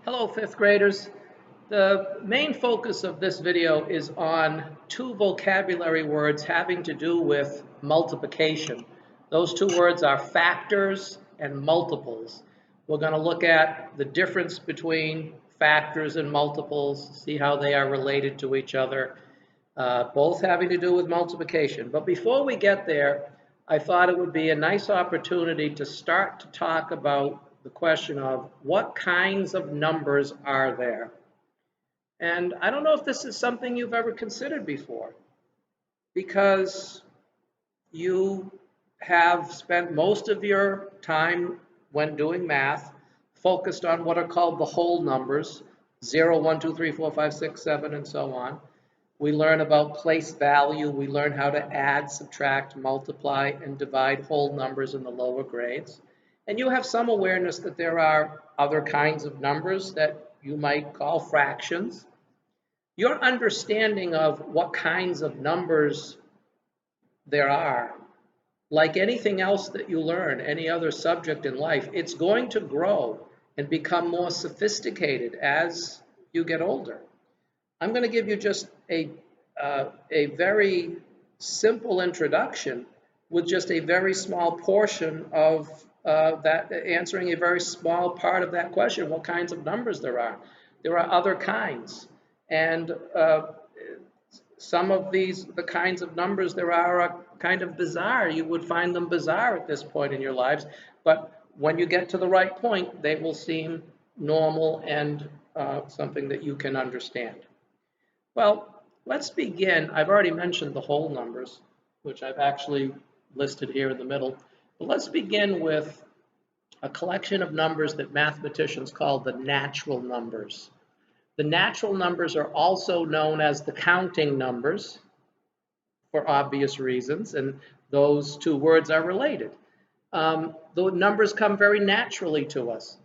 Hello, fifth graders. The main focus of this video is on two vocabulary words having to do with multiplication. Those two words are factors and multiples. We're going to look at the difference between factors and multiples, see how they are related to each other, both having to do with multiplication. But before we get there, I thought it would be a nice opportunity to start to talk about the question of what kinds of numbers are there? And I don't know if this is something you've ever considered before, because you have spent most of your time when doing math focused on what are called the whole numbers, 0, 1, 2, 3, 4, 5, 6, 7, and so on. We learn about place value. We learn how to add, subtract, multiply, and divide whole numbers in the lower grades. And you have some awareness that there are other kinds of numbers that you might call fractions. Your understanding of what kinds of numbers there are, like anything else that you learn, any other subject in life, it's going to grow and become more sophisticated as you get older. I'm going to give you just a very simple introduction with just a very small portion of that, answering a very small part of that question, what kinds of numbers there are. There are other kinds. And some of the kinds of numbers there are kind of bizarre. You would find them bizarre at this point in your lives. But when you get to the right point, they will seem normal and something that you can understand. Well, let's begin. I've already mentioned the whole numbers, which I've actually listed here in the middle. But let's begin with a collection of numbers that mathematicians call the natural numbers. The natural numbers are also known as the counting numbers for obvious reasons, and those two words are related. The numbers come very naturally to us.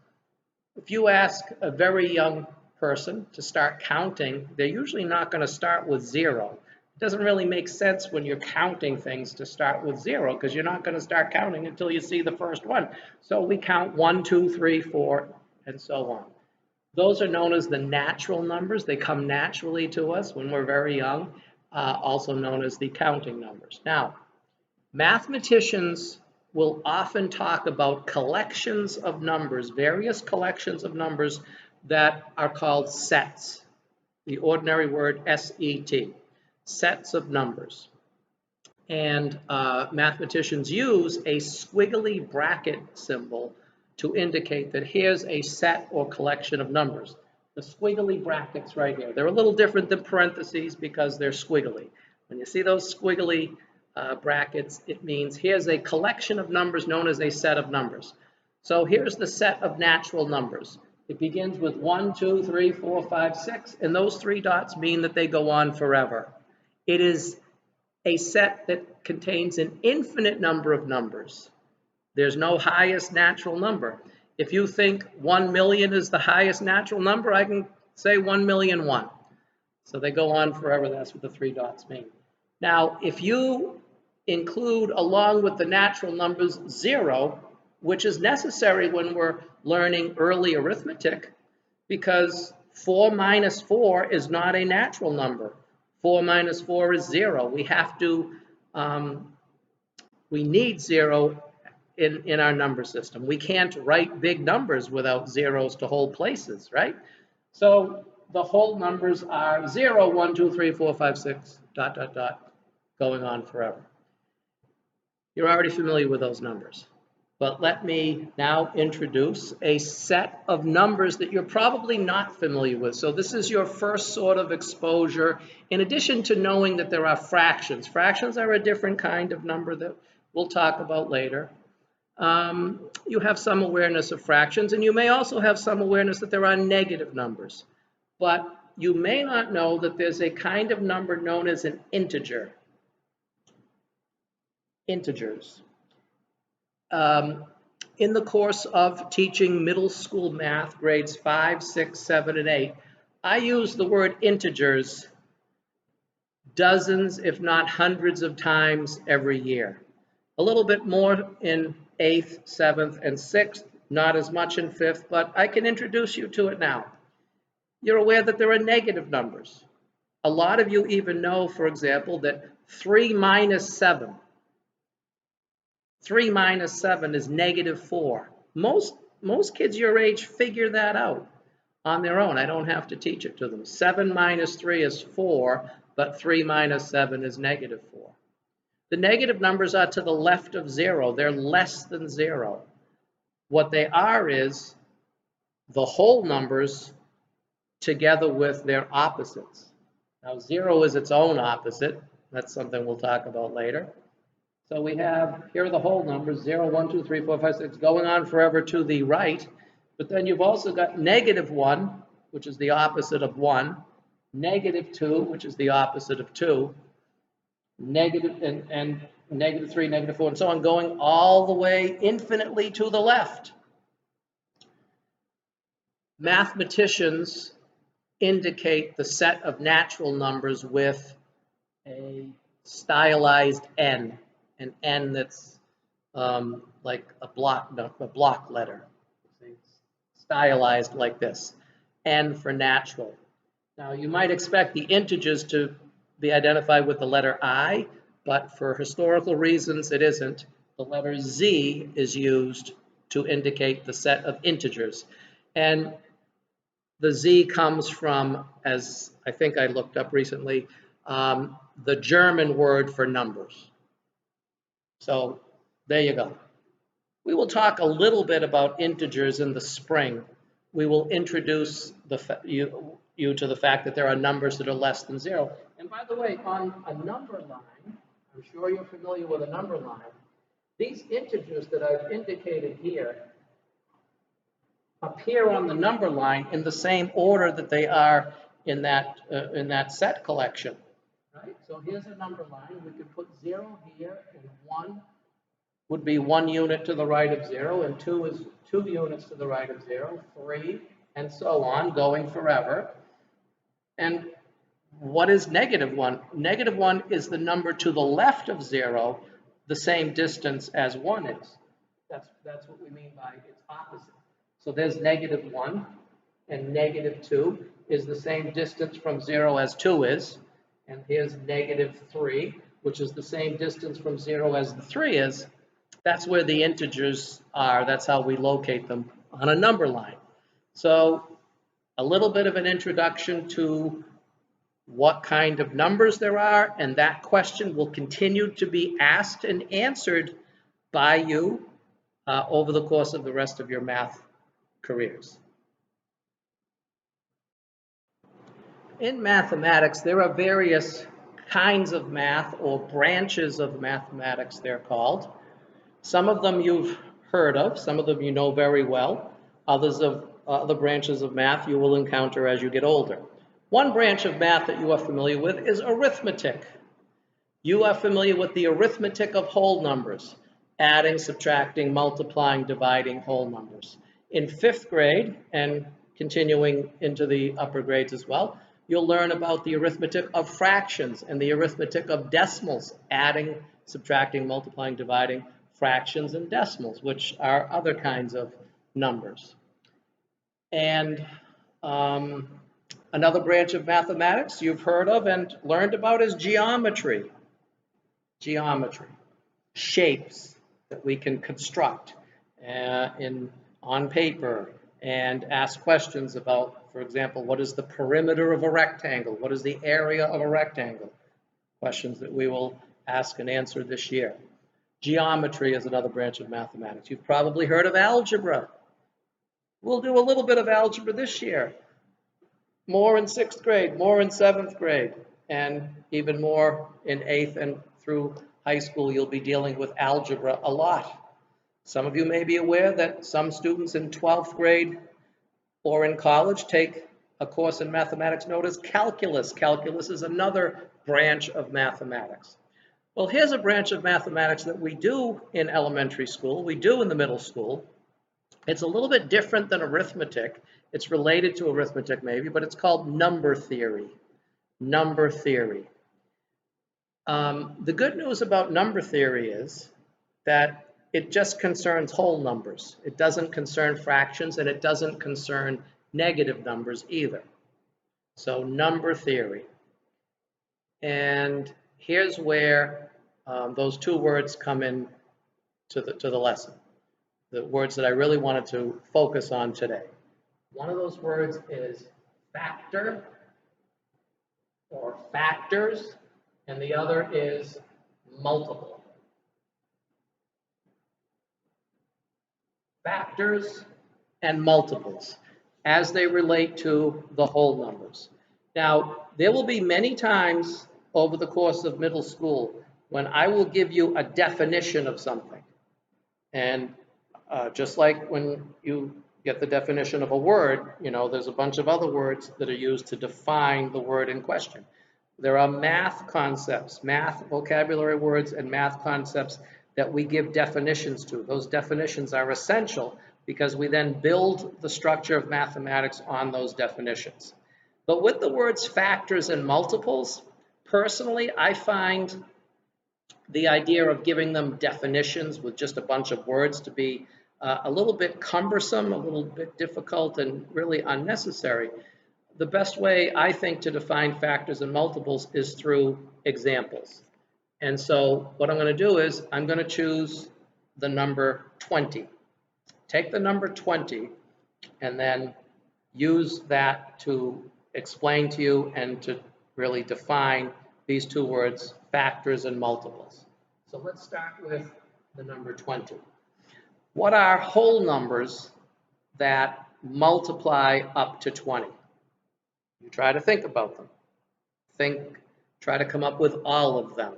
If you ask a very young person to start counting, they're usually not going to start with 0. It doesn't really make sense when you're counting things to start with 0, because you're not going to start counting until you see the first one. So we count 1, 2, 3, 4, and so on. Those are known as the natural numbers. They come naturally to us when we're very young, also known as the counting numbers. Now, mathematicians will often talk about collections of numbers, various collections of numbers that are called sets. The ordinary word S-E-T, sets of numbers. And mathematicians use a squiggly bracket symbol to indicate that here's a set or collection of numbers. The squiggly brackets right here. They're a little different than parentheses because they're squiggly. When you see those squiggly brackets, it means here's a collection of numbers known as a set of numbers. So here's the set of natural numbers. It begins with 1, 2, 3, 4, 5, 6, and those 3 dots mean that they go on forever. It is a set that contains an infinite number of numbers. There's no highest natural number. If you think 1 million is the highest natural number, I can say 1,000,001. So they go on forever. That's what the 3 dots mean. Now, if you include along with the natural numbers 0, which is necessary when we're learning early arithmetic, because 4 minus 4 is not a natural number. 4 minus 4 is 0. We have to, we need 0 in our number system. We can't write big numbers without zeros to hold places, right? So the whole numbers are 0, 1, 2, 3, 4, 5, 6, ... going on forever. You're already familiar with those numbers. But let me now introduce a set of numbers that you're probably not familiar with. So this is your first sort of exposure, in addition to knowing that there are fractions. Fractions are a different kind of number that we'll talk about later. You have some awareness of fractions, and you may also have some awareness that there are negative numbers. But you may not know that there's a kind of number known as an integer. Integers. In the course of teaching middle school math, grades 5, 6, 7, and 8, I use the word integers dozens, if not hundreds of times every year. A little bit more in 8th, 7th, and 6th, not as much in fifth, but I can introduce you to it now. You're aware that there are negative numbers. A lot of you even know, for example, that 3 minus 7. 3 minus 7 is negative 4. Most kids your age figure that out on their own. I don't have to teach it to them. 7 minus 3 is 4, but 3 minus 7 is negative 4. The negative numbers are to the left of 0. They're less than 0. What they are is the whole numbers together with their opposites. Now, 0 is its own opposite. That's something we'll talk about later. So we have, here are the whole numbers, 0, 1, 2, 3, 4, 5, 6, going on forever to the right. But then you've also got negative 1, which is the opposite of 1, negative 2, which is the opposite of 2, negative and negative 3, negative 4, and so on, going all the way infinitely to the left. Mathematicians indicate the set of natural numbers with a stylized n, an n that's like a block letter, stylized like this, n for natural. Now you might expect the integers to be identified with the letter I, but for historical reasons it isn't. The letter Z is used to indicate the set of integers. And the Z comes from, as I think I looked up recently, the German word for numbers. So there you go. We will talk a little bit about integers in the spring. We will introduce you to the fact that there are numbers that are less than 0. And by the way, on a number line, I'm sure you're familiar with a number line, these integers that I've indicated here appear on the number line in the same order that they are in that set collection. Right? So here's a number line. We could put 0 here, and 1 would be 1 unit to the right of 0, and 2 is 2 units to the right of 0, 3, and so on, going forever. And what is negative 1? Negative 1 is the number to the left of 0, the same distance as 1 is. That's what we mean by its opposite. So there's negative 1, and negative 2 is the same distance from 0 as 2 is. And here's negative 3, which is the same distance from 0 as the 3 is. That's where the integers are. That's how we locate them on a number line. So a little bit of an introduction to what kind of numbers there are, and that question will continue to be asked and answered by you over the course of the rest of your math careers. In mathematics, there are various kinds of math, or branches of mathematics they're called. Some of them you've heard of, some of them you know very well. Others of other branches of math you will encounter as you get older. One branch of math that you are familiar with is arithmetic. You are familiar with the arithmetic of whole numbers, adding, subtracting, multiplying, dividing whole numbers. In 5th grade, and continuing into the upper grades as well, you'll learn about the arithmetic of fractions and the arithmetic of decimals, adding, subtracting, multiplying, dividing fractions and decimals, which are other kinds of numbers. And another branch of mathematics you've heard of and learned about is geometry. Geometry, shapes that we can construct on paper and ask questions about, for example, what is the perimeter of a rectangle? What is the area of a rectangle? Questions that we will ask and answer this year. Geometry is another branch of mathematics. You've probably heard of algebra. We'll do a little bit of algebra this year. More in 6th grade, more in 7th grade, and even more in 8th and through high school. You'll be dealing with algebra a lot. Some of you may be aware that some students in 12th grade or in college take a course in mathematics known as calculus. Calculus is another branch of mathematics. Well, here's a branch of mathematics that we do in elementary school, we do in the middle school. It's a little bit different than arithmetic. It's related to arithmetic maybe, but it's called number theory. Number theory. The good news about number theory is that it just concerns whole numbers. It doesn't concern fractions, and it doesn't concern negative numbers either. So number theory. And here's where those two words come in to the lesson, the words that I really wanted to focus on today. One of those words is factor or factors, and the other is multiple. Factors and multiples as they relate to the whole numbers. Now, there will be many times over the course of middle school when I will give you a definition of something. And just like when you get the definition of a word, you know, there's a bunch of other words that are used to define the word in question. There are math concepts, math vocabulary words and math concepts that we give definitions to. Those definitions are essential because we then build the structure of mathematics on those definitions. But with the words factors and multiples, personally, I find the idea of giving them definitions with just a bunch of words to be a little bit cumbersome, a little bit difficult, and really unnecessary. The best way, I think, to define factors and multiples is through examples. And so what I'm going to do is I'm going to choose the number 20. Take the number 20 and then use that to explain to you and to really define these two words, factors and multiples. So let's start with the number 20. What are whole numbers that multiply up to 20? You try to think about them. Try to come up with all of them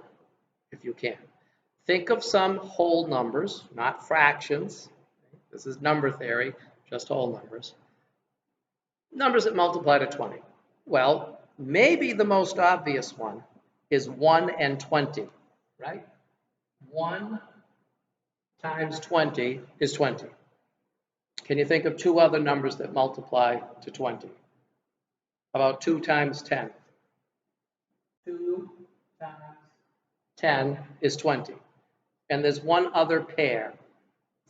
if you can. Think of some whole numbers, not fractions. This is number theory, just whole numbers. Numbers that multiply to 20. Well, maybe the most obvious one is 1 and 20, right? 1 times 20 is 20. Can you think of two other numbers that multiply to 20? About 2 times 10. 2 times 10 is 20. And there's one other pair.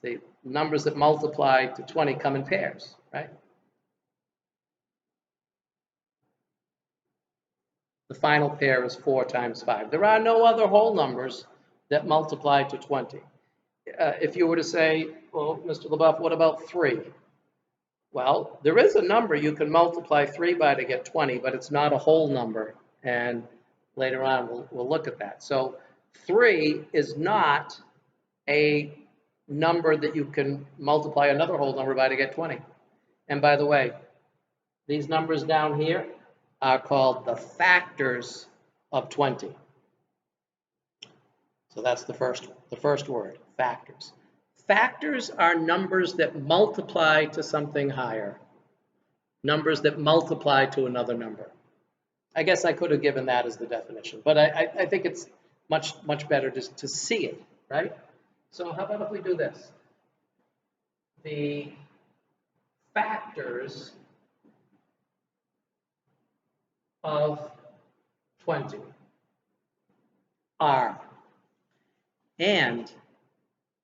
The numbers that multiply to 20 come in pairs, right? The final pair is 4 times 5. There are no other whole numbers that multiply to 20. If you were to say, well, Mr. LeBoeuf, what about 3? Well, there is a number you can multiply 3 by to get 20, but it's not a whole number. And later on, we'll look at that. So 3 is not a number that you can multiply another whole number by to get 20. And by the way, these numbers down here are called the factors of 20. So that's the first word, factors. Factors are numbers that multiply to something higher, numbers that multiply to another number. I guess I could have given that as the definition, but I think it's much better just to see it, right? So how about if we do this? The factors of 20 are, and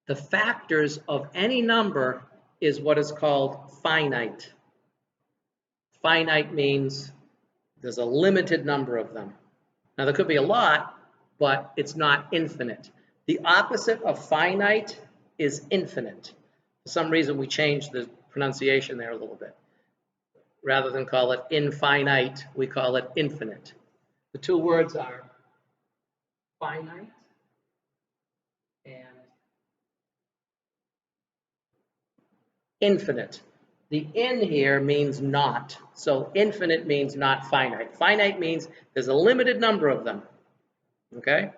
the factors of any number is what is called finite. Finite means there's a limited number of them. Now there could be a lot, but it's not infinite. The opposite of finite is infinite. For some reason we changed the pronunciation there a little bit. Rather than call it infinite, we call it infinite. The two words are finite and infinite. The in here means not. So infinite means not finite. Finite means there's a limited number of them. Okay?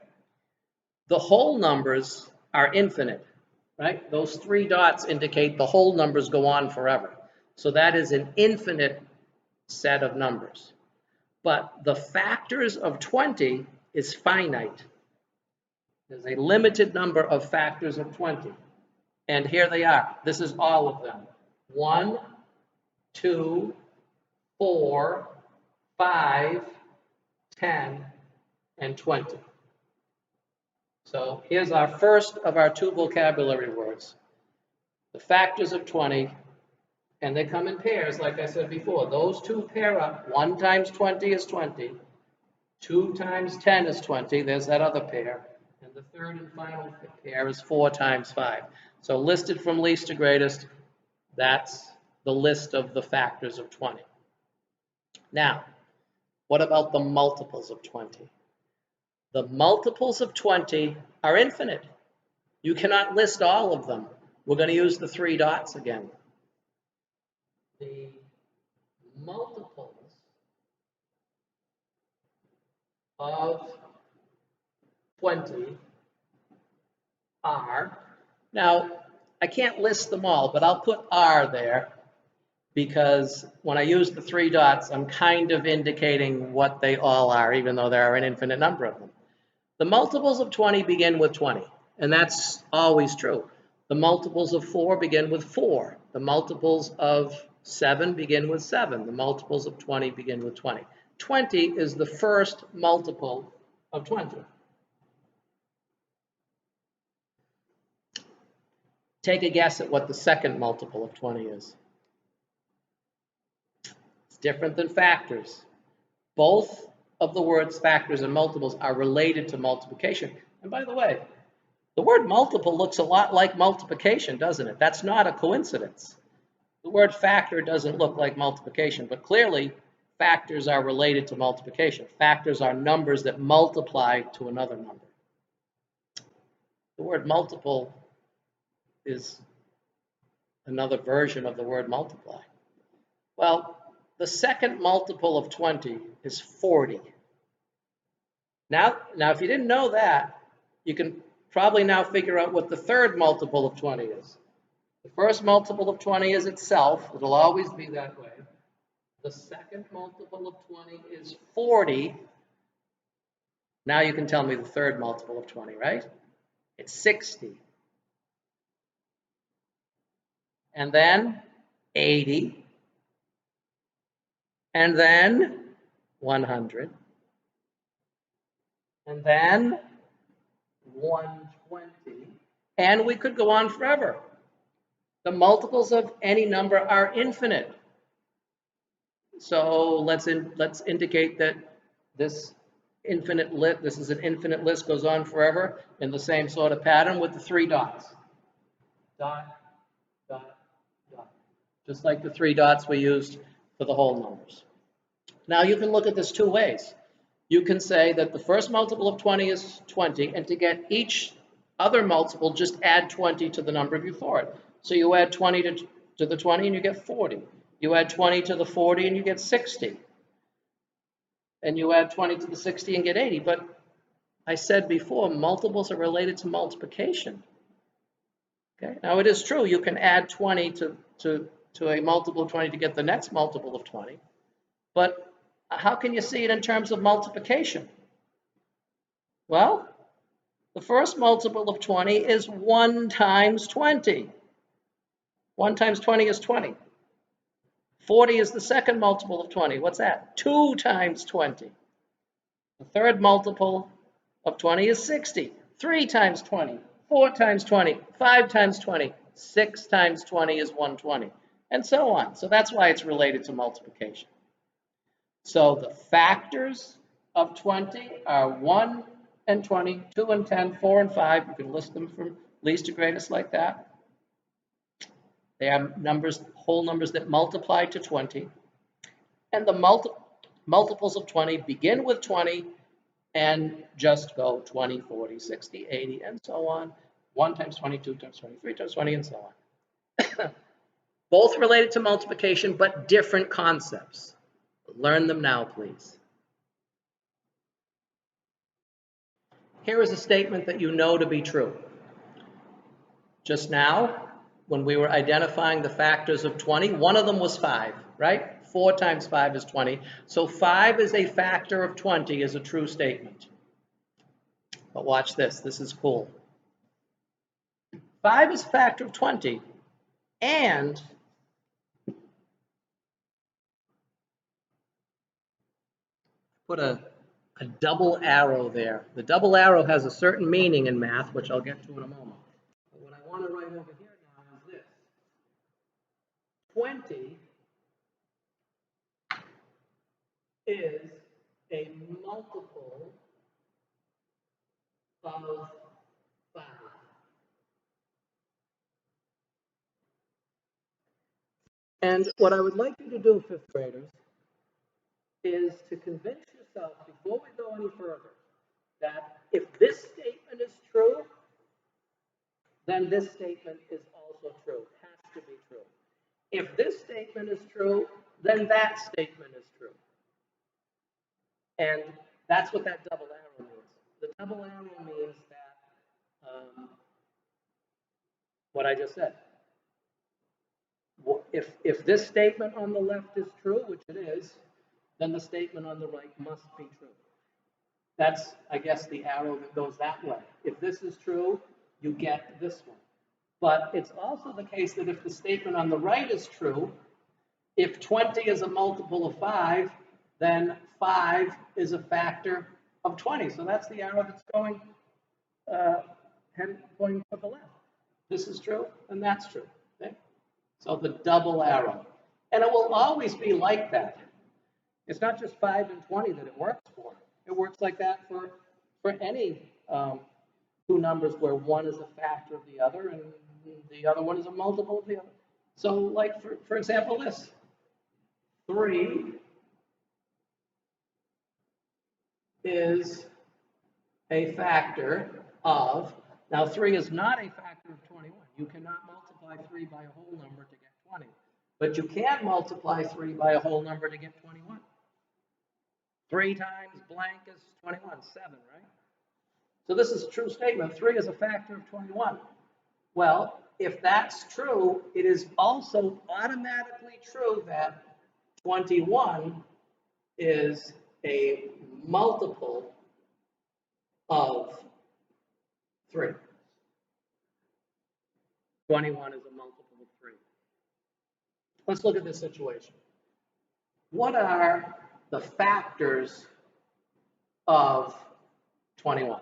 The whole numbers are infinite, right? Those 3 dots indicate the whole numbers go on forever. So that is an infinite set of numbers. But the factors of 20 is finite. There's a limited number of factors of 20. And here they are. This is all of them. 1, 2, 4, 5, 10, and 20. So here's our first of our two vocabulary words. The factors of 20, and they come in pairs, like I said before. Those two pair up. 1 times 20 is 20. 2 times 10 is 20. There's that other pair. And the third and final pair is 4 times 5. So listed from least to greatest, that's the list of the factors of 20. Now, what about the multiples of 20? The multiples of 20 are infinite. You cannot list all of them. We're going to use the 3 dots again. The multiples of 20 are, now I can't list them all, but I'll put are there because when I use the 3 dots, I'm kind of indicating what they all are, even though there are an infinite number of them. The multiples of 20 begin with 20, and that's always true. The multiples of 4 begin with 4. The multiples of 7 begin with 7. The multiples of 20 begin with 20. 20 is the first multiple of 20. Take a guess at what the second multiple of 20 is. It's different than factors. Both of the words factors and multiples are related to multiplication. And by the way, the word multiple looks a lot like multiplication, doesn't it? That's not a coincidence. The word factor doesn't look like multiplication, but clearly factors are related to multiplication. Factors are numbers that multiply to another number. The word multiple is another version of the word multiply. Well, the second multiple of 20 is 40. Now, if you didn't know that, you can probably now figure out what the third multiple of 20 is. The first multiple of 20 is itself. It'll always be that way. The second multiple of 20 is 40. Now you can tell me the third multiple of 20, right? It's 60. And then 80. And then 100. And then 120. And we could go on forever. The multiples of any number are infinite. So let's indicate that this is an infinite list, goes on forever in the same sort of pattern with the 3 dots. Dot, dot, dot. Just like the 3 dots we used for the whole numbers. Now you can look at this 2 ways. You can say that the first multiple of 20 is 20, and to get each other multiple, just add 20 to the number before it. So you add 20 to the 20 and you get 40. You add 20 to the 40 and you get 60. And you add 20 to the 60 and get 80. But I said before, multiples are related to multiplication. Okay? Now it is true, you can add 20 to a multiple of 20 to get the next multiple of 20. But how can you see it in terms of multiplication? Well, the first multiple of 20 is 1 times 20. 1 times 20 is 20. 40 is the second multiple of 20. What's that? 2 times 20. The third multiple of 20 is 60. 3 times 20. 4 times 20. 5 times 20. 6 times 20 is 120. And so on. So that's why it's related to multiplication. So the factors of 20 are 1 and 20, 2 and 10, 4 and 5. You can list them from least to greatest like that. They are numbers, whole numbers that multiply to 20. And the multiples of 20 begin with 20 and just go 20, 40, 60, 80, and so on. 1 times 20, 2 times 20, 3 times 20, and so on. Both related to multiplication, but different concepts. Learn them now, please. Here is a statement that you know to be true. Just now, when we were identifying the factors of 20, one of them was 5, right? 4 times 5 is 20. So 5 is a factor of 20 is a true statement. But watch this. This is cool. 5 is a factor of 20, and put a a double arrow there. The double arrow has a certain meaning in math, which I'll get to in a moment. But what I want to write over here now is this. 20 is a multiple of 5. And what I would like you to do, fifth graders, is to convince yourself before we go any further that if this statement is true, then this statement is also true, has to be true. If this statement is true, then that statement is true. And that's what that double arrow means. The double arrow means that what I just said. If this statement on the left is true, which it is, then the statement on the right must be true. That's, I guess, the arrow that goes that way. If this is true, you get this one. But it's also the case that if the statement on the right is true, if 20 is a multiple of 5, then 5 is a factor of 20. So that's the arrow that's going, pointing to the left. This is true, and that's true. Okay? So the double arrow. And it will always be like that. It's not just 5 and 20 that it works for. It works like that for any two numbers where one is a factor of the other and the other one is a multiple of the other. So like, for example, this. 3 is a factor of, now 3 is not a factor of 21. You cannot multiply 3 by a whole number to get 20. But you can multiply 3 by a whole number to get 21. 3 times blank is 21, 7, right? So this is a true statement. 3 is a factor of 21. Well, if that's true, it is also automatically true that 21 is a multiple of 3. 21 is a multiple of 3. Let's look at this situation. What are the factors of 21?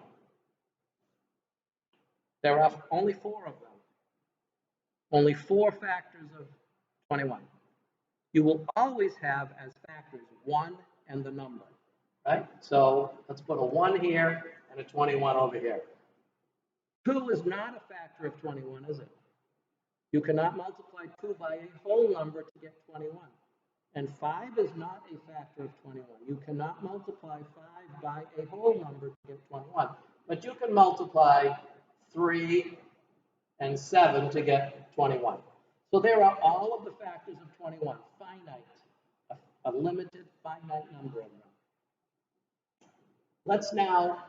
There are only 4 of them. Only 4 factors of 21. You will always have as factors 1 and the number, right? So let's put a 1 here and a 21 over here. 2 is not a factor of 21, is it? You cannot multiply 2 by a whole number to get 21. And 5 is not a factor of 21. You cannot multiply 5 by a whole number to get 21. But you can multiply 3 and 7 to get 21. So there are all of the factors of 21, finite, a limited finite number of them. Let's now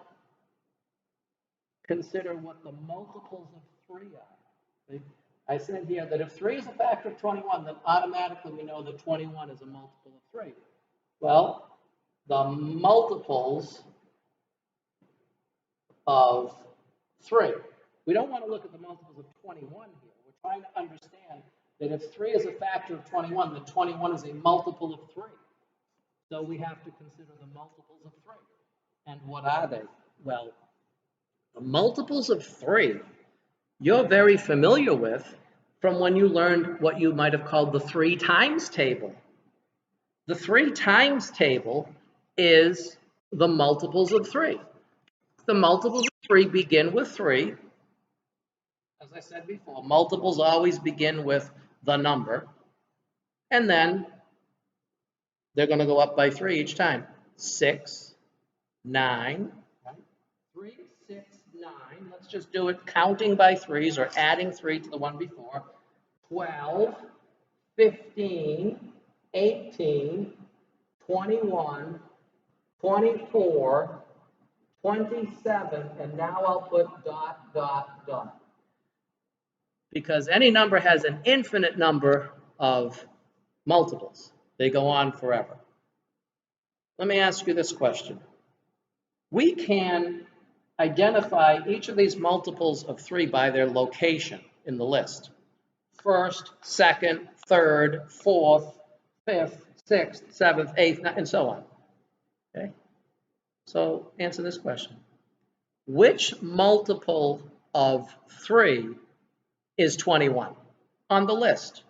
consider what the multiples of 3 are. Okay? I said here that if 3 is a factor of 21, then automatically we know that 21 is a multiple of 3. Well, the multiples of 3. We don't want to look at the multiples of 21 here. We're trying to understand that if 3 is a factor of 21, then 21 is a multiple of 3. So we have to consider the multiples of 3. And what are they? Well, the multiples of 3 you're very familiar with from when you learned what you might have called the 3 times table. The 3 times table is the multiples of 3. The multiples of 3 begin with 3. As I said before, multiples always begin with the number. And then they're going to go up by 3 each time. 6, 9, right? 3, 6, 9. Let's just do it counting by 3s or adding 3 to the one before. 12, 15, 18, 21, 24, 27, and now I'll put dot, dot, dot. Because any number has an infinite number of multiples. They go on forever. Let me ask you this question. We can identify each of these multiples of 3 by their location in the list. First, second, third, fourth, fifth, sixth, seventh, eighth, and so on. Okay? So answer this question. Which multiple of 3 is 21 on the list?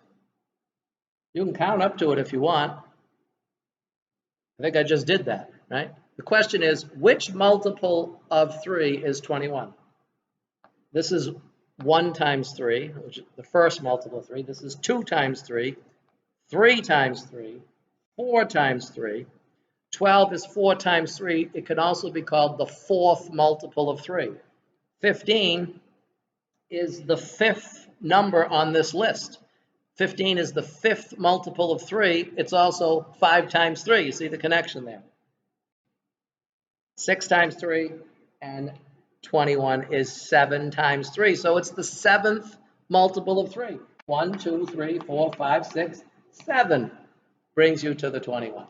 You can count up to it if you want. I think I just did that, right? The question is, which multiple of 3 is 21? This is 1 times 3, which is the first multiple of 3. This is 2 times 3, 3 times 3, 4 times 3. 12 is 4 times 3. It can also be called the fourth multiple of 3. 15 is the fifth number on this list. 15 is the fifth multiple of 3. It's also 5 times 3. You see the connection there. 6 times 3 and 21 is 7 times 3. So it's the seventh multiple of 3. 1, 2, 3, 4, 5, 6, 7 brings you to the 21.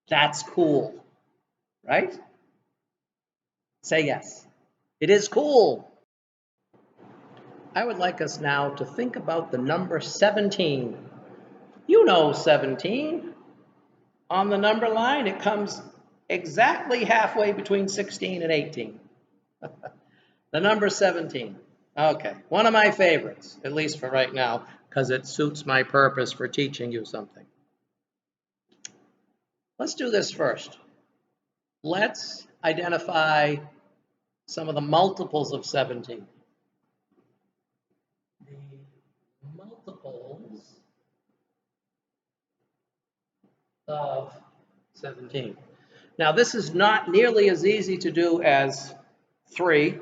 That's cool, right? Say yes. It is cool. I would like us now to think about the number 17. You know 17. On the number line, it comes exactly halfway between 16 and 18. The number 17. Okay, one of my favorites, at least for right now, because it suits my purpose for teaching you something. Let's do this first. Let's identify some of the multiples of 17. The multiples of 17. Now, this is not nearly as easy to do as 3.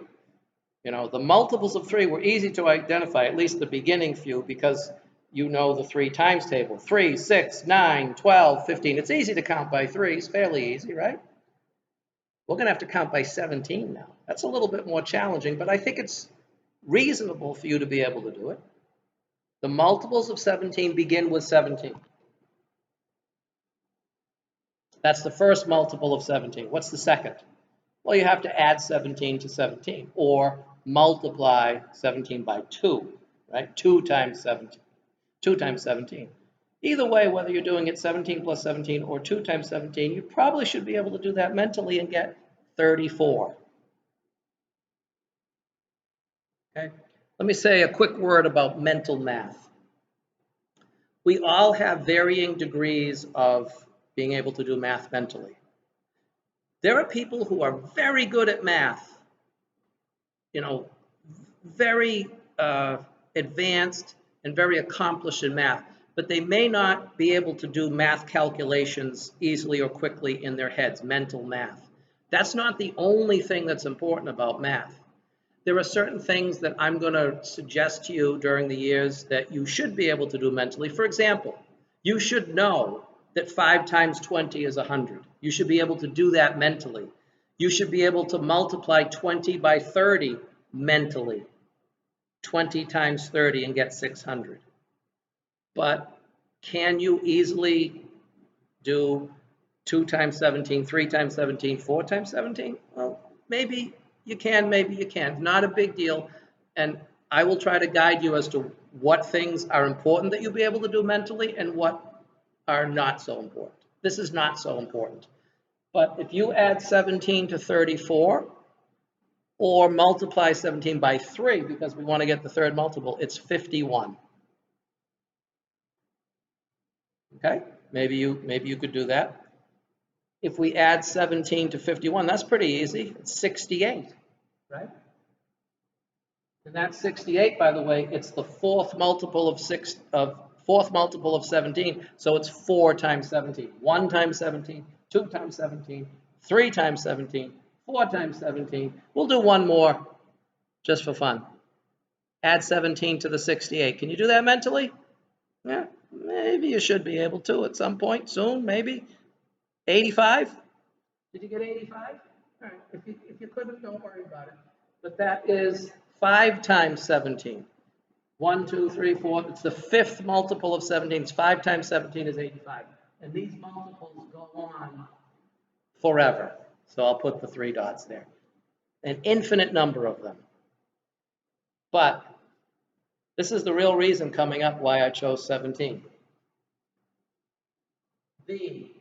You know, the multiples of 3 were easy to identify, at least the beginning few, because you know the 3 times table. 3, 6, 9, 12, 15. It's easy to count by 3s, fairly easy, right? We're going to have to count by 17 now. That's a little bit more challenging, but I think it's reasonable for you to be able to do it. The multiples of 17 begin with 17. That's the first multiple of 17. What's the second? Well, you have to add 17 to 17, or multiply 17 by 2, right? 2 times 17. 2 times 17. Either way, whether you're doing it 17 plus 17 or 2 times 17, you probably should be able to do that mentally and get 34. Okay? Let me say a quick word about mental math. We all have varying degrees of being able to do math mentally. There are people who are very good at math, you know, very advanced and very accomplished in math, but they may not be able to do math calculations easily or quickly in their heads, mental math. That's not the only thing that's important about math. There are certain things that I'm going to suggest to you during the years that you should be able to do mentally. For example, you should know that 5 times 20 is 100. You should be able to do that mentally. You should be able to multiply 20 by 30 mentally. 20 times 30 and get 600. But can you easily do 2 times 17, 3 times 17, 4 times 17? Well, maybe you can, maybe you can't. Not a big deal. And I will try to guide you as to what things are important that you'll be able to do mentally and what are not so important. This is not so important. But if you add 17 to 34, or multiply 17 by 3, because we want to get the third multiple, it's 51. Okay? Maybe you could do that. If we add 17 to 51, that's pretty easy. It's 68, right? And that's 68, by the way. It's the fourth multiple of 17. So it's 4 times 17. 1 times 17, 2 times 17, 3 times 17, 4 times 17. We'll do one more just for fun. Add 17 to the 68. Can you do that mentally? Yeah, maybe you should be able to at some point soon, maybe. 85? Did you get 85? All right, if you couldn't, don't worry about it. But that is 5 times 17. 1, 2, 3, 4. It's the fifth multiple of 17. 5 times 17 is 85. And these multiples go on forever. So I'll put the 3 dots there. An infinite number of them. But this is the real reason coming up why I chose 17. The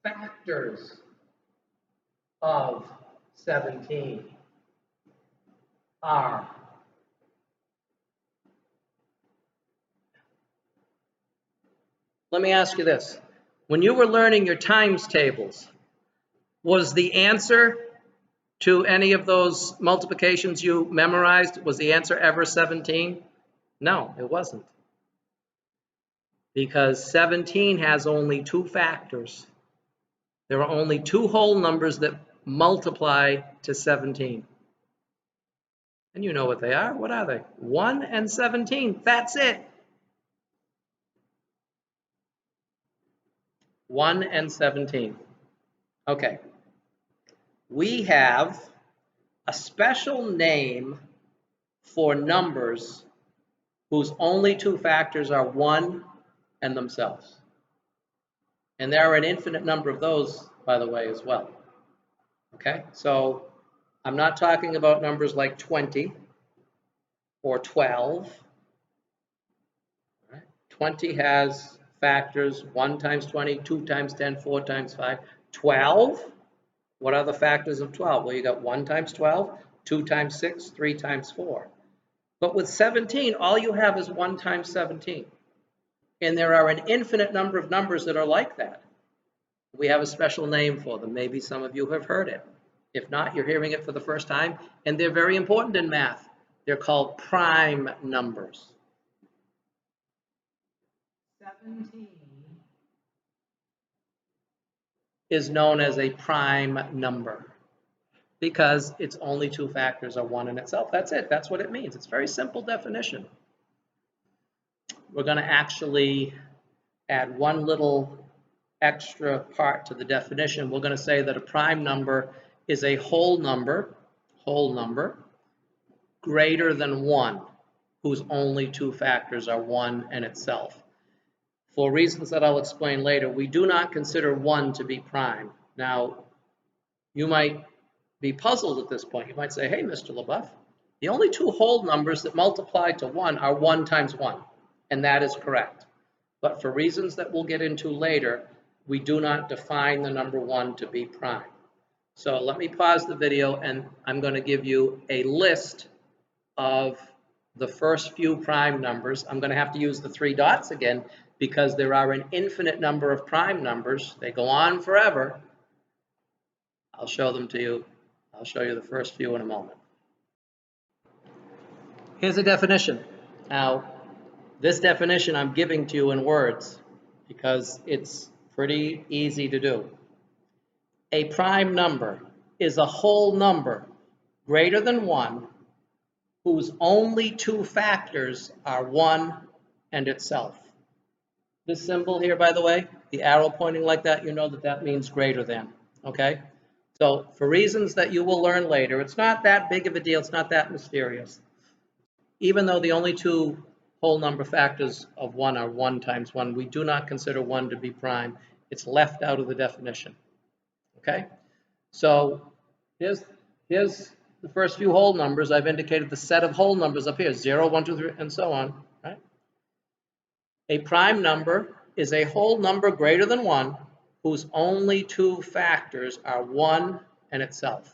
factors of 17 are Let me ask you this. When you were learning your times tables, was the answer to any of those multiplications you memorized, was the answer ever 17? No, it wasn't. Because 17 has only two factors. There are only two whole numbers that multiply to 17. And you know what they are. What are they? 1 and 17. That's it. 1 and 17. Okay. We have a special name for numbers whose only two factors are 1 and themselves. And there are an infinite number of those, by the way, as well. Okay, so I'm not talking about numbers like 20 or 12. Right? 20 has factors 1 times 20, 2 times 10, 4 times 5. 12, what are the factors of 12? Well, you got 1 times 12, 2 times 6, 3 times 4. But with 17, all you have is 1 times 17. And there are an infinite number of numbers that are like that. We have a special name for them. Maybe some of you have heard it. If not, you're hearing it for the first time. And they're very important in math. They're called prime numbers. 17 is known as a prime number because its only two factors are 1 in itself. That's it. That's what it means. It's a very simple definition. We're going to actually add one little extra part to the definition. We're going to say that a prime number is a whole number greater than 1, whose only two factors are 1 and itself. For reasons that I'll explain later, we do not consider 1 to be prime. Now, you might be puzzled at this point. You might say, hey, Mr. LaBeouf, the only two whole numbers that multiply to 1 are 1 times 1, and that is correct. But for reasons that we'll get into later, we do not define the number 1 to be prime. So let me pause the video, and I'm going to give you a list of the first few prime numbers. I'm going to have to use the 3 dots again because there are an infinite number of prime numbers. They go on forever. I'll show them to you. I'll show you the first few in a moment. Here's a definition. Now, this definition I'm giving to you in words because it's pretty easy to do. A prime number is a whole number greater than 1 whose only two factors are 1 and itself. This symbol here, by the way, the arrow pointing like that, you know that that means greater than, okay? So for reasons that you will learn later, it's not that big of a deal, it's not that mysterious. Even though the only two whole number factors of 1 are 1 times 1, we do not consider 1 to be prime. It's left out of the definition, okay? So here's the first few whole numbers. I've indicated the set of whole numbers up here, 0, 1, 2, 3, and so on, right? A prime number is a whole number greater than 1 whose only two factors are 1 and itself.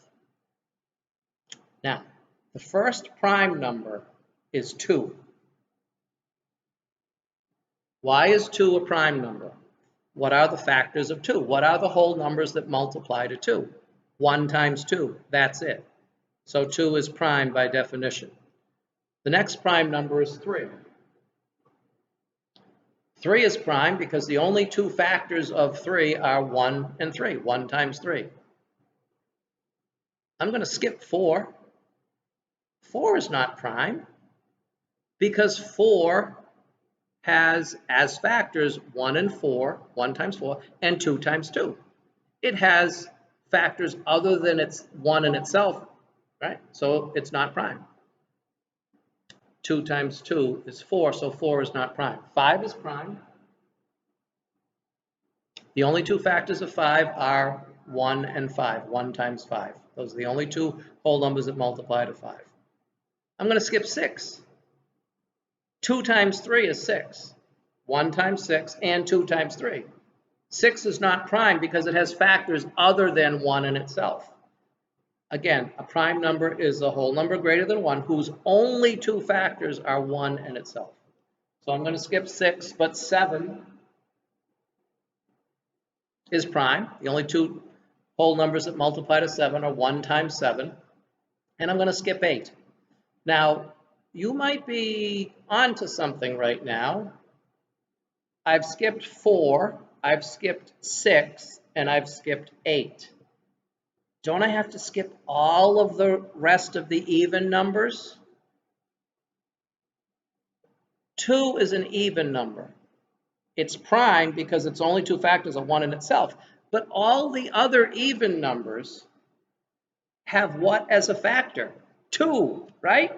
Now, the first prime number is 2. Why is 2 a prime number? What are the factors of 2? What are the whole numbers that multiply to 2? 1 times 2, that's it. So 2 is prime by definition. The next prime number is 3. 3 is prime because the only two factors of 3 are 1 and 3, 1 times 3. I'm going to skip 4. 4 is not prime because 4 has as factors 1 and 4, 1 times 4, and 2 times 2. It has factors other than its 1 in itself, right? So it's not prime. 2 times 2 is 4, so 4 is not prime. 5 is prime. The only two factors of 5 are 1 and 5, 1 times 5. Those are the only two whole numbers that multiply to 5. I'm going to skip 6. 2 times 3 is 6. 1 times 6 and 2 times 3. 6 is not prime because it has factors other than 1 in itself. Again, a prime number is a whole number greater than 1 whose only two factors are 1 and itself. So I'm going to skip 6, but 7 is prime. The only two whole numbers that multiply to 7 are 1 times 7. And I'm going to skip 8. Now, you might be onto something right now. I've skipped 4, I've skipped 6, and I've skipped 8. Don't I have to skip all of the rest of the even numbers? 2 is an even number. It's prime because its only two factors are 1 in itself. But all the other even numbers have what as a factor? 2, right?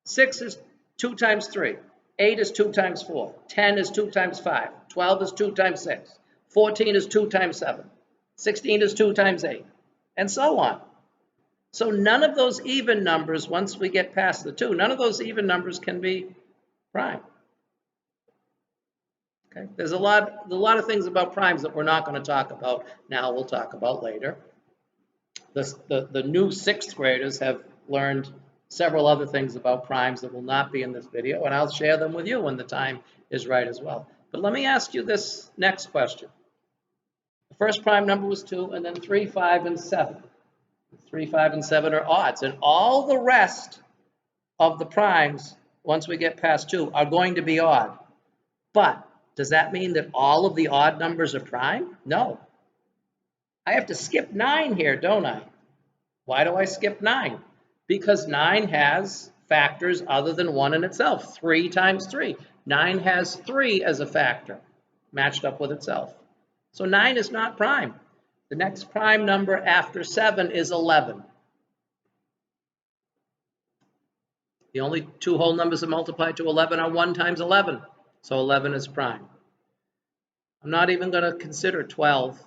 6 is 2 times 3. 8 is 2 times 4. 10 is 2 times 5. 12 is 2 times 6. 14 is 2 times 7. 16 is 2 times 8. And so on. So none of those even numbers, once we get past the 2, none of those even numbers can be prime. Okay? There's a lot of things about primes that we're not going to talk about now. We'll talk about later. The new 6th graders have learned several other things about primes that will not be in this video, and I'll share them with you when the time is right as well. But let me ask you this next question. The first prime number was 2, and then 3, 5, and 7. 3, 5, and 7 are odds, and all the rest of the primes, once we get past 2, are going to be odd. But does that mean that all of the odd numbers are prime? No. I have to skip 9 here, don't I? Why do I skip 9? Because 9 has factors other than 1 in itself. 3 times 3. 9 has 3 as a factor, matched up with itself. So 9 is not prime. The next prime number after 7 is 11. The only two whole numbers that multiply to 11 are 1 times 11. So 11 is prime. I'm not even going to consider 12.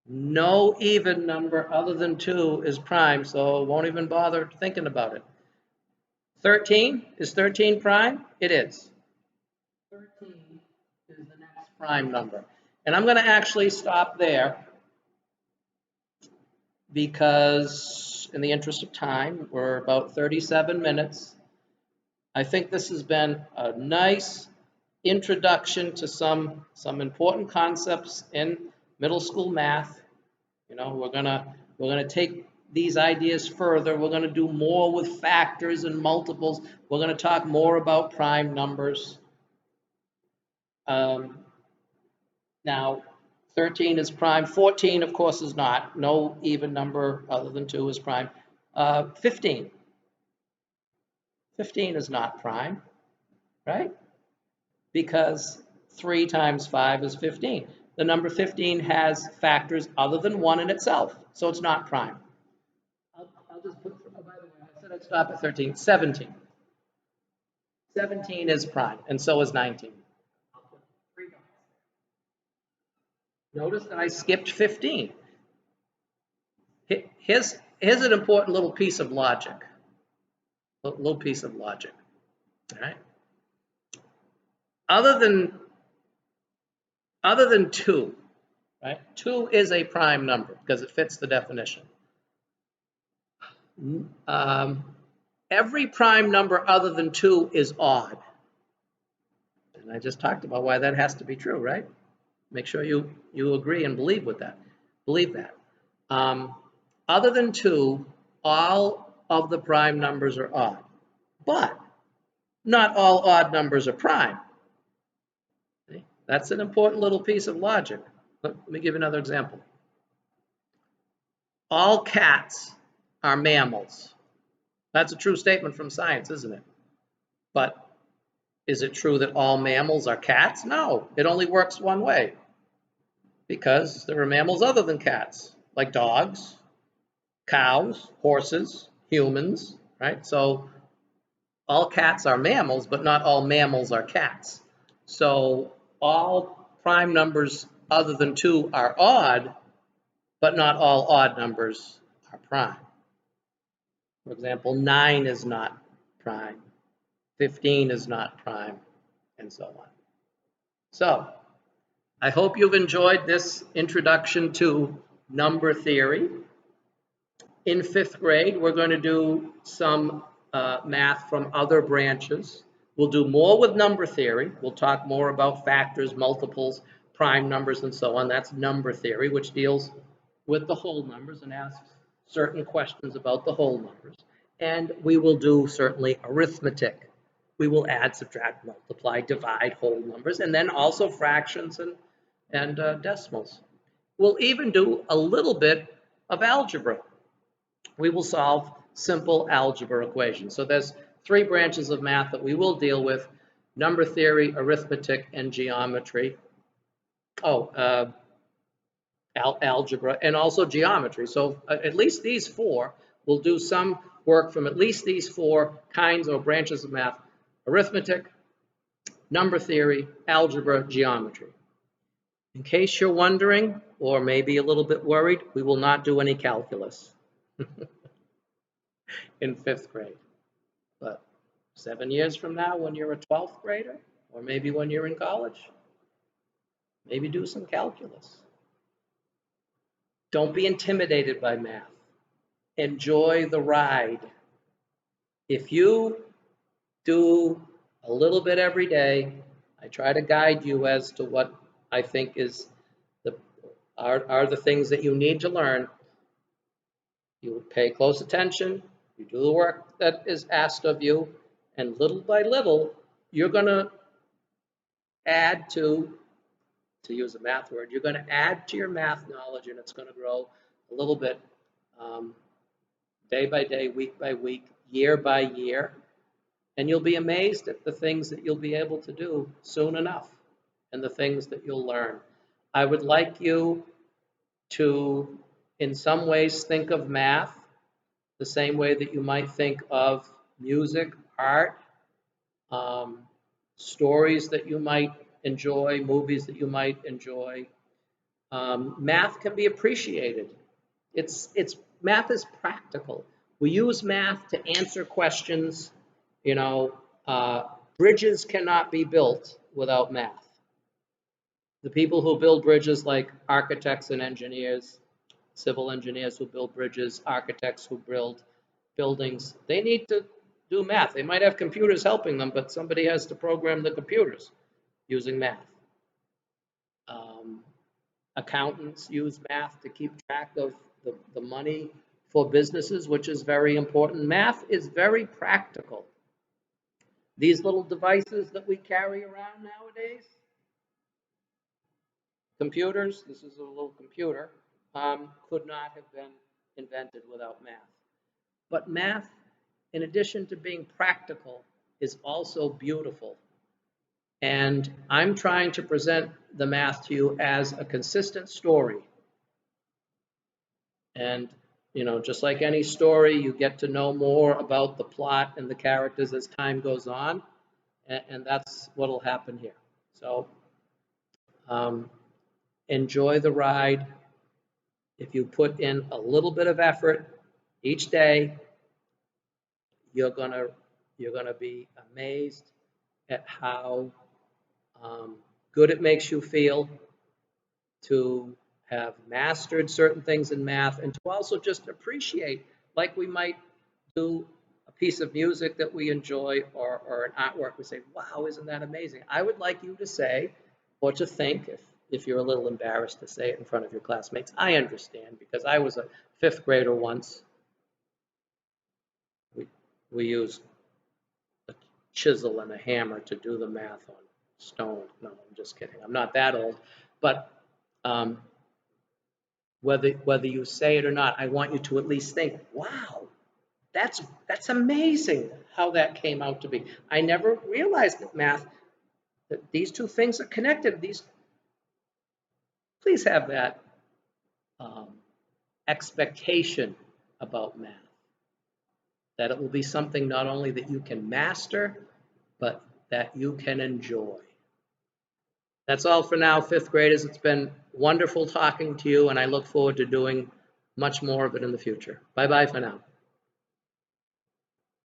No even number other than 2 is prime, so won't even bother thinking about it. 13, is 13 prime? It is. 13 is the next prime number. And I'm going to actually stop there because in the interest of time, we're about 37 minutes. I think this has been a nice introduction to some important concepts in middle school math. You know, we're gonna take these ideas further. We're gonna do more with factors and multiples. We're gonna talk more about prime numbers. Now, 13 is prime. 14, of course, is not. No even number other than 2 is prime. 15. 15 is not prime, right? Because 3 times 5 is 15. The number 15 has factors other than 1 in itself, so it's not prime. I'll just put, oh, by the way, I said I'd stop at 13. 17. 17 is prime, and so is 19. I'll put 3 dots. Notice that I skipped 15. Here's an important little piece of logic. A little piece of logic. All right. Other than 2, right? 2 is a prime number because it fits the definition. Every prime number other than 2 is odd. And I just talked about why that has to be true, right? Make sure you agree and believe that. Other than 2, all of the prime numbers are odd. But not all odd numbers are prime. Okay? That's an important little piece of logic. Let me give you another example. All cats are mammals. That's a true statement from science, isn't it? But is it true that all mammals are cats? No, it only works one way. Because there are mammals other than cats, like dogs, cows, horses, humans, right? So all cats are mammals, but not all mammals are cats. So all prime numbers other than 2 are odd, but not all odd numbers are prime. For example, 9 is not prime, 15 is not prime, and so on. So I hope you've enjoyed this introduction to number theory. In fifth grade, we're going to do some math from other branches. We'll do more with number theory. We'll talk more about factors, multiples, prime numbers, and so on. That's number theory, which deals with the whole numbers and asks certain questions about the whole numbers. And we will do certainly arithmetic. We will add, subtract, multiply, divide whole numbers, and then also fractions and decimals. We'll even do a little bit of algebra. We will solve simple algebra equations. So there's three branches of math that we will deal with: number theory, arithmetic, and geometry. Algebra, and also geometry. So at least these four, we'll do some work from at least these four kinds or branches of math: arithmetic, number theory, algebra, geometry. In case you're wondering, or maybe a little bit worried, we will not do any calculus in fifth grade. But 7 years from now, when you're a 12th grader, or maybe when you're in college, maybe do some calculus. Don't be intimidated by math. Enjoy the ride. If you do a little bit every day, I try to guide you as to what I think is are the things that you need to learn. You pay close attention, you do the work that is asked of you, and little by little, you're going to add to use a math word, you're going to add to your math knowledge, and it's going to grow a little bit day by day, week by week, year by year. And you'll be amazed at the things that you'll be able to do soon enough and the things that you'll learn. I would like you to, in some ways, think of math the same way that you might think of music, art, stories that you might enjoy, movies that you might enjoy. Math can be appreciated. Math is practical. We use math to answer questions. You know, bridges cannot be built without math. The people who build bridges, like architects and engineers, civil engineers who build bridges, architects who build buildings, they need to do math. They might have computers helping them, but somebody has to program the computers using math. Accountants use math to keep track of the money for businesses, which is very important. Math is very practical. These little devices that we carry around nowadays, computers, this is a little computer, could not have been invented without math. But math, in addition to being practical, is also beautiful. And I'm trying to present the math to you as a consistent story. And, you know, just like any story, you get to know more about the plot and the characters as time goes on. And that's what will happen here. So enjoy the ride. If you put in a little bit of effort each day, you're gonna be amazed at how good it makes you feel to have mastered certain things in math, and to also just appreciate, like we might do a piece of music that we enjoy, or an artwork, we say, wow, isn't that amazing? I would like you to say, or to think, if you're a little embarrassed to say it in front of your classmates, I understand, because I was a fifth grader once. We used a chisel and a hammer to do the math on stone. No, I'm just kidding. I'm not that old. But whether you say it or not, I want you to at least think, wow, that's amazing how that came out to be. I never realized that math, that these two things are connected. Please have that expectation about math, that it will be something not only that you can master, but that you can enjoy. That's all for now, fifth graders. It's been wonderful talking to you, and I look forward to doing much more of it in the future. Bye-bye for now.